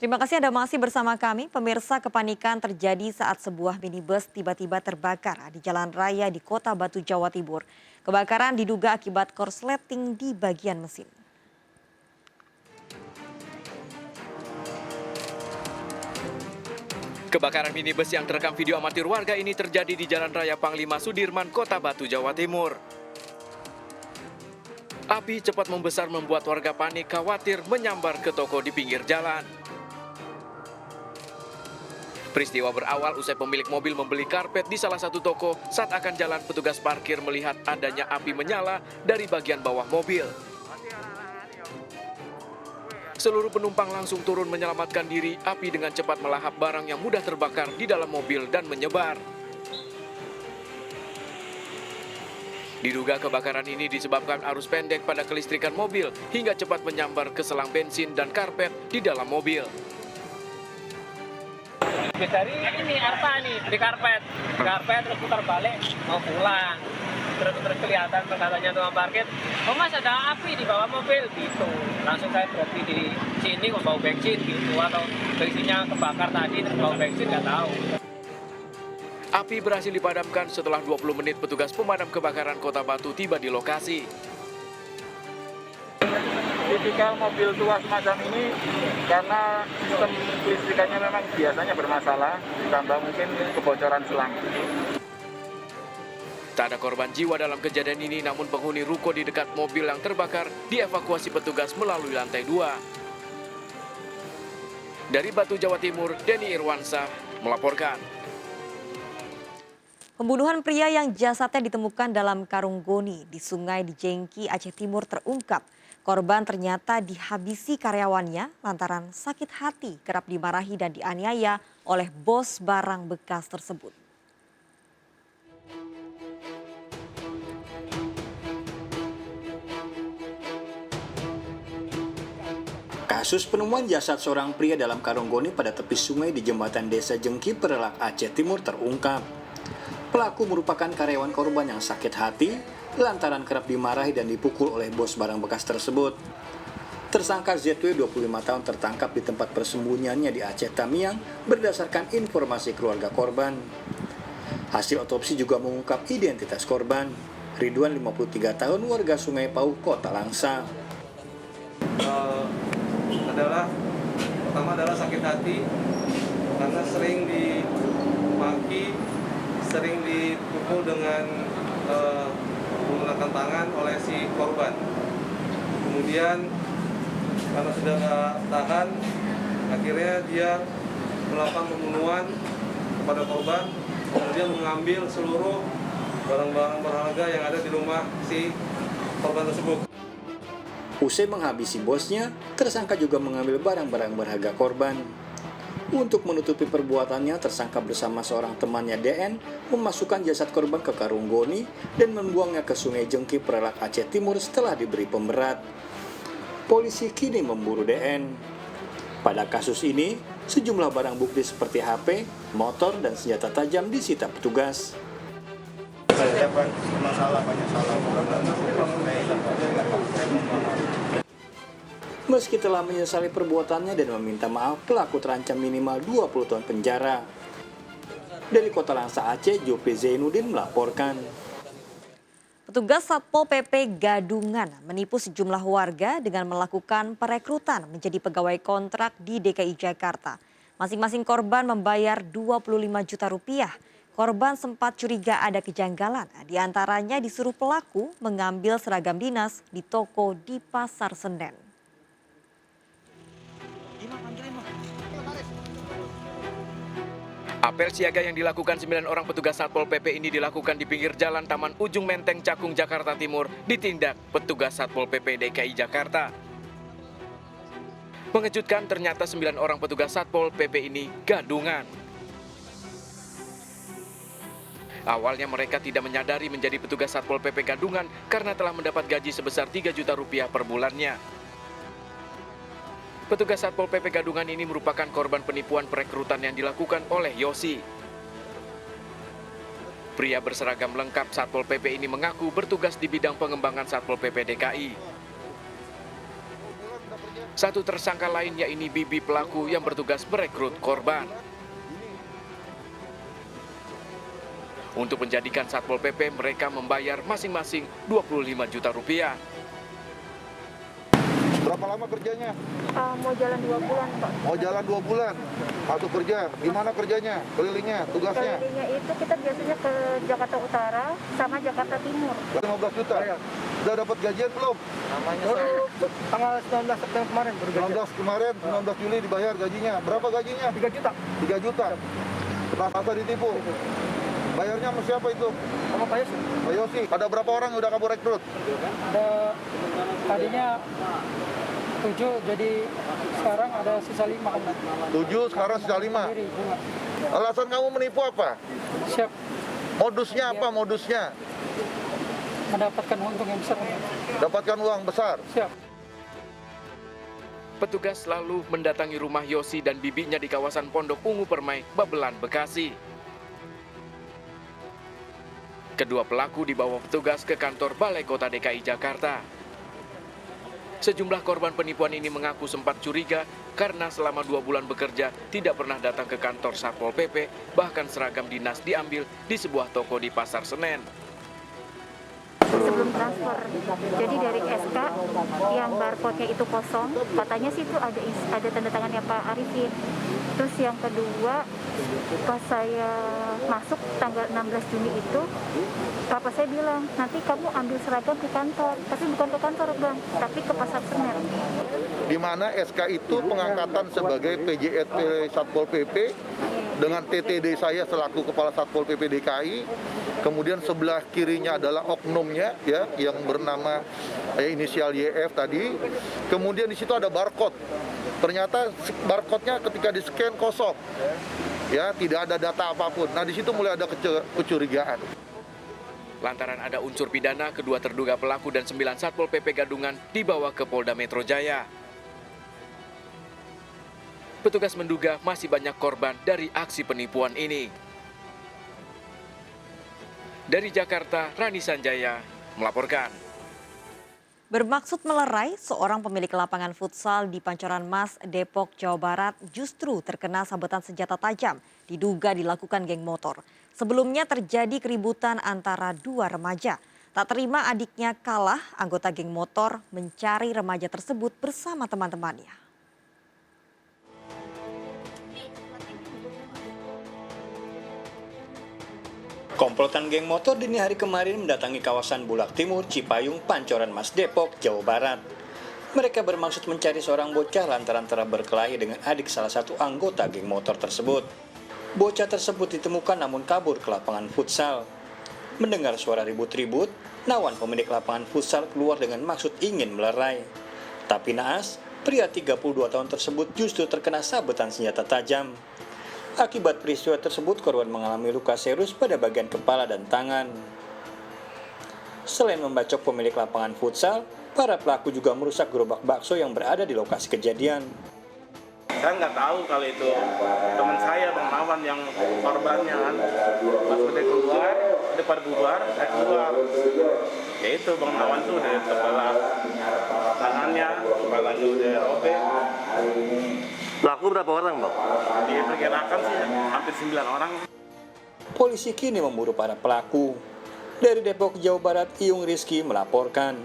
Terima kasih Anda masih bersama kami. Pemirsa, kepanikan terjadi saat sebuah minibus tiba-tiba terbakar di jalan raya di Kota Batu, Jawa Timur. Kebakaran diduga akibat korsleting di bagian mesin. Kebakaran minibus yang terekam video amatir warga ini terjadi di Jalan Raya Panglima Sudirman, Kota Batu, Jawa Timur. Api cepat membesar membuat warga panik khawatir menyambar ke toko di pinggir jalan. Peristiwa berawal usai pemilik mobil membeli karpet di salah satu toko. Saat akan jalan, petugas parkir melihat adanya api menyala dari bagian bawah mobil. Seluruh penumpang langsung turun menyelamatkan diri. Api dengan cepat melahap barang yang mudah terbakar di dalam mobil dan menyebar. Diduga kebakaran ini disebabkan arus pendek pada kelistrikan mobil hingga cepat menyambar ke selang bensin dan karpet di dalam mobil. Dari ini Arta nih, di karpet terus putar balik mau pulang. Terus kelihatan katanya tukang parkir, oh mas ada api di bawah mobil gitu. Langsung saya berhenti di sini mau bau bensin gitu, atau bensinnya kebakar tadi terus bau bensin nggak tahu. Api berhasil dipadamkan setelah 20 menit petugas pemadam kebakaran Kota Batu tiba di lokasi. Tipikal mobil tua semacam ini karena sistem kelistrikannya memang biasanya bermasalah, ditambah mungkin kebocoran selang. Tak ada korban jiwa dalam kejadian ini, namun penghuni ruko di dekat mobil yang terbakar dievakuasi petugas melalui lantai 2. Dari Batu, Jawa Timur, Denny Irwansyah melaporkan. Pembunuhan pria yang jasadnya ditemukan dalam karung goni di Sungai di Jengki, Aceh Timur terungkap. Korban ternyata dihabisi karyawannya lantaran sakit hati kerap dimarahi dan dianiaya oleh bos barang bekas tersebut. Kasus penemuan jasad seorang pria dalam karung goni pada tepi sungai di jembatan Desa Jengki, Perelak, Aceh Timur terungkap. Pelaku merupakan karyawan korban yang sakit hati lantaran kerap dimarahi dan dipukul oleh bos barang bekas tersebut. Tersangka ZW 25 tahun tertangkap di tempat persembunyiannya di Aceh Tamiang berdasarkan informasi keluarga korban. Hasil otopsi juga mengungkap identitas korban. Ridwan 53 tahun warga Sungai Pau, Kota Langsa. Pertama adalah sakit hati karena sering dimaki, sering dipukul dengan menggunakan tangan oleh si korban. Kemudian karena sudah tak tahan, akhirnya dia melakukan pembunuhan kepada korban, kemudian mengambil seluruh barang-barang berharga yang ada di rumah si korban tersebut. Usai menghabisi bosnya, tersangka juga mengambil barang-barang berharga korban. Untuk menutupi perbuatannya, tersangka bersama seorang temannya DN memasukkan jasad korban ke karung goni dan membuangnya ke Sungai Jengki, Perelak, Aceh Timur setelah diberi pemberat. Polisi kini memburu DN. Pada kasus ini, sejumlah barang bukti seperti HP, motor, dan senjata tajam disita petugas. Meski telah menyesali perbuatannya dan meminta maaf, pelaku terancam minimal 20 tahun penjara. Dari Kota Langsa, Aceh, Jopi Zainuddin melaporkan. Petugas Satpol PP Gadungan menipu sejumlah warga dengan melakukan perekrutan menjadi pegawai kontrak di DKI Jakarta. Masing-masing korban membayar 25 juta rupiah. Korban sempat curiga ada kejanggalan. Di antaranya disuruh pelaku mengambil seragam dinas di toko di Pasar Senen. Apel siaga yang dilakukan 9 orang petugas Satpol PP ini dilakukan di pinggir jalan Taman Ujung Menteng, Cakung, Jakarta Timur, ditindak petugas Satpol PP DKI Jakarta. Mengejutkan, ternyata 9 orang petugas Satpol PP ini gadungan. Awalnya mereka tidak menyadari menjadi petugas Satpol PP gadungan karena telah mendapat gaji sebesar 3 juta rupiah per bulannya. Petugas Satpol PP Gadungan ini merupakan korban penipuan perekrutan yang dilakukan oleh Yosi. Pria berseragam lengkap Satpol PP ini mengaku bertugas di bidang pengembangan Satpol PP DKI. Satu tersangka lain yakni bibi pelaku yang bertugas merekrut korban. Untuk menjadikan Satpol PP, mereka membayar masing-masing 25 juta rupiah. Berapa lama kerjanya? Mau jalan 2 bulan, Pak. Mau jalan 2 bulan? Atau kerja? Gimana kerjanya? Kelilingnya? Tugasnya? Kelilingnya itu kita biasanya ke Jakarta Utara sama Jakarta Timur. 15 juta? Udah dapat gajian belum? Baru tanggal 19 September kemarin baru gajian. 19 kemarin, 19 Juli dibayar gajinya. Berapa gajinya? 3 juta. 3 juta? Apa ditipu? Bayarnya sama siapa itu? Sama Pak Yosi. Pak Yosi. Ada berapa orang yang udah kamu rekrut? Ada tadinya 7, jadi sekarang ada sisa 5. 7, sekarang sisa 5. Alasan kamu menipu apa? Siap Modusnya apa modusnya? mendapatkan untung yang besar. Dapatkan uang besar? Siap. Petugas lalu mendatangi rumah Yosi dan bibinya di kawasan Pondok Ungu Permai, Babelan, Bekasi. Kedua pelaku dibawa petugas ke kantor Balai Kota DKI Jakarta. Sejumlah korban penipuan ini mengaku sempat curiga karena selama 2 bulan bekerja tidak pernah datang ke kantor Satpol PP, bahkan seragam dinas diambil di sebuah toko di Pasar Senen. Sebelum transfer, jadi dari SK yang barcode-nya itu kosong, katanya sih itu ada tanda tangannya Pak Arifin. Terus yang kedua, pas saya masuk tanggal 16 Juni itu, papa saya bilang, nanti kamu ambil seragam ke kantor, tapi bukan ke kantor Bang, tapi ke Pasar Senen. Di mana SK itu pengangkatan sebagai PJSP Satpol PP dengan TTD saya selaku Kepala Satpol PP DKI. Kemudian sebelah kirinya adalah oknumnya ya yang bernama inisial YF tadi. Kemudian di situ ada barcode. Ternyata barcode-nya ketika di-scan kosong. Ya, tidak ada data apapun. Nah, di situ mulai ada kecurigaan. Lantaran ada unsur pidana, kedua terduga pelaku dan 9 Satpol PP Gadungan dibawa ke Polda Metro Jaya. Petugas menduga masih banyak korban dari aksi penipuan ini. Dari Jakarta, Rani Sanjaya melaporkan. Bermaksud melerai, seorang pemilik lapangan futsal di Pancoran Mas, Depok, Jawa Barat justru terkena sabetan senjata tajam, diduga dilakukan geng motor. Sebelumnya terjadi keributan antara 2 remaja. Tak terima adiknya kalah, anggota geng motor mencari remaja tersebut bersama teman-temannya. Komplotan geng motor dini hari kemarin mendatangi kawasan Bulak Timur, Cipayung, Pancoran Mas, Depok, Jawa Barat. Mereka bermaksud mencari seorang bocah lantaran telah berkelahi dengan adik salah satu anggota geng motor tersebut. Bocah tersebut ditemukan namun kabur ke lapangan futsal. Mendengar suara ribut-ribut, Nawan pemilik lapangan futsal keluar dengan maksud ingin melerai. Tapi naas, pria 32 tahun tersebut justru terkena sabetan senjata tajam. Akibat peristiwa tersebut, korban mengalami luka serius pada bagian kepala dan tangan. Selain membacok pemilik lapangan futsal, para pelaku juga merusak gerobak bakso yang berada di lokasi kejadian. Saya nggak tahu kalau itu teman saya, Bang Nawan, yang korbannya kan. Pas udah keluar, udah pada bubar, saya keluar. Ya itu, Bang Nawan tuh udah kepala tangannya, kepalanya udah robek. Pelaku berapa orang, Bang? Diperkirakan sih hampir 9 orang. Polisi kini memburu para pelaku. Dari Depok, Jawa Barat, Iyung Rizky melaporkan.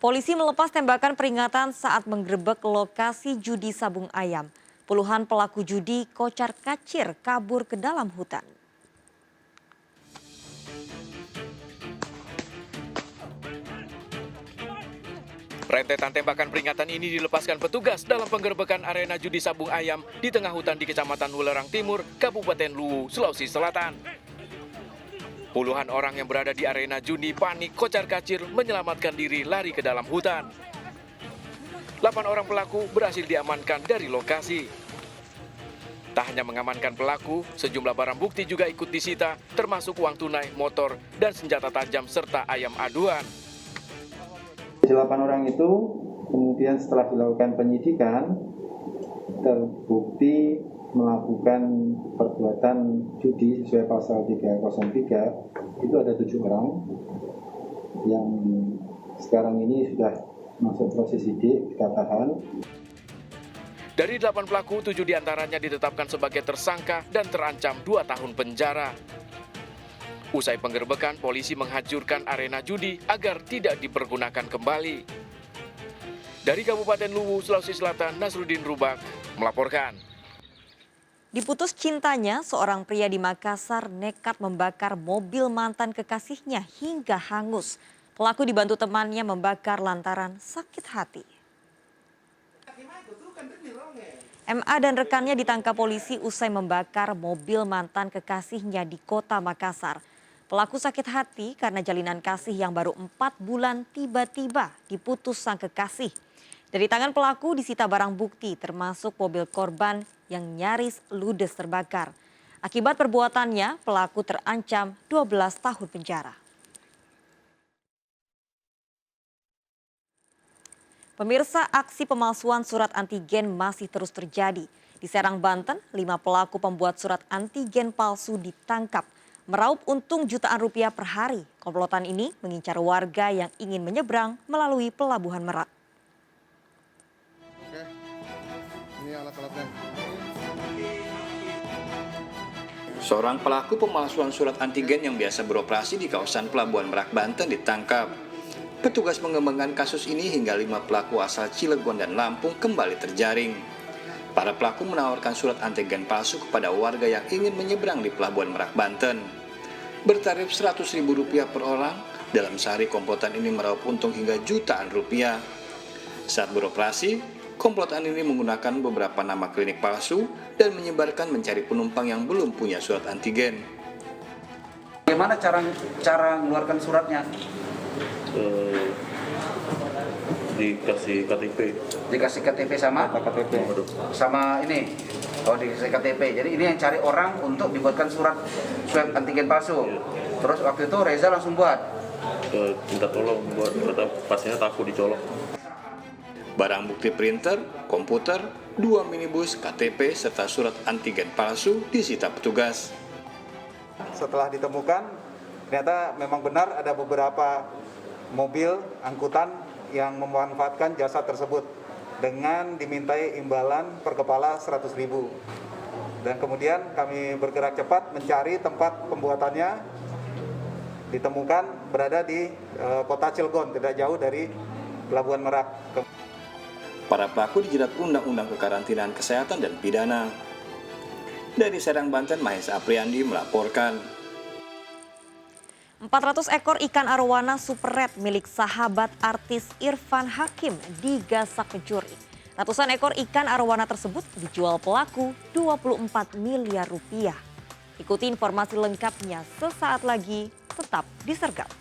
Polisi melepas tembakan peringatan saat menggerebek lokasi judi sabung ayam. Puluhan pelaku judi kocar-kacir kabur ke dalam hutan. Rentetan tembakan peringatan ini dilepaskan petugas dalam penggerebekan arena judi sabung ayam di tengah hutan di Kecamatan Wulerang Timur, Kabupaten Luwu, Sulawesi Selatan. Puluhan orang yang berada di arena judi panik kocar-kacir menyelamatkan diri lari ke dalam hutan. 8 orang pelaku berhasil diamankan dari lokasi. Tak hanya mengamankan pelaku, sejumlah barang bukti juga ikut disita, termasuk uang tunai, motor, dan senjata tajam serta ayam aduan. 8 orang itu kemudian setelah dilakukan penyidikan terbukti melakukan perbuatan judi sesuai pasal 303. Itu ada 7 orang yang sekarang ini sudah masuk proses sidik, kita tahan. Dari 8 pelaku, 7 diantaranya ditetapkan sebagai tersangka dan terancam 2 tahun penjara. Usai penggerbekan, polisi menghancurkan arena judi agar tidak dipergunakan kembali. Dari Kabupaten Luwu, Sulawesi Selatan, Nasruddin Rubak melaporkan. Diputus cintanya, seorang pria di Makassar nekat membakar mobil mantan kekasihnya hingga hangus. Pelaku dibantu temannya membakar lantaran sakit hati. MA dan rekannya ditangkap polisi usai membakar mobil mantan kekasihnya di kota Makassar. Pelaku sakit hati karena jalinan kasih yang baru 4 bulan tiba-tiba diputus sang kekasih. Dari tangan pelaku disita barang bukti termasuk mobil korban yang nyaris ludes terbakar. Akibat perbuatannya, pelaku terancam 12 tahun penjara. Pemirsa, aksi pemalsuan surat antigen masih terus terjadi. Di Serang, Banten, 5 pelaku pembuat surat antigen palsu ditangkap. Meraup untung jutaan rupiah per hari. Komplotan ini mengincar warga yang ingin menyeberang melalui Pelabuhan Merak. Oke, ini alat-alatnya. Seorang pelaku pemalsuan surat antigen yang biasa beroperasi di kawasan Pelabuhan Merak, Banten ditangkap. Petugas mengembangkan kasus ini hingga 5 pelaku asal Cilegon dan Lampung kembali terjaring. Para pelaku menawarkan surat antigen palsu kepada warga yang ingin menyeberang di Pelabuhan Merak, Banten. Bertarif Rp100.000 per orang, dalam sehari komplotan ini meraup untung hingga jutaan rupiah. Saat beroperasi, komplotan ini menggunakan beberapa nama klinik palsu dan menyebarkan mencari penumpang yang belum punya surat antigen. Bagaimana cara mengeluarkan suratnya? Dikasih KTP. Dikasih KTP sama ini. Oh, dikasih KTP. Jadi ini yang cari orang untuk dibuatkan surat swab antigen palsu. Terus waktu itu Reza langsung buat. Minta tolong buat, kata pasiennya takut dicolok. Barang bukti printer, komputer, 2 minibus, KTP, serta surat antigen palsu disita petugas. Setelah ditemukan, ternyata memang benar ada beberapa mobil angkutan yang memanfaatkan jasa tersebut dengan dimintai imbalan per kepala 100.000. Dan kemudian kami bergerak cepat mencari tempat pembuatannya, ditemukan berada di kota Cilegon, tidak jauh dari Pelabuhan Merak. Para pelaku dijerat Undang-Undang Kekarantinaan Kesehatan dan Pidana. Dari Serang, Banten, Mahesa Apriandi melaporkan. 400 ekor ikan arowana super red milik sahabat artis Irfan Hakim digasak pencuri. Ratusan ekor ikan arowana tersebut dijual pelaku 24 miliar rupiah. Ikuti informasi lengkapnya sesaat lagi, tetap di Sergap.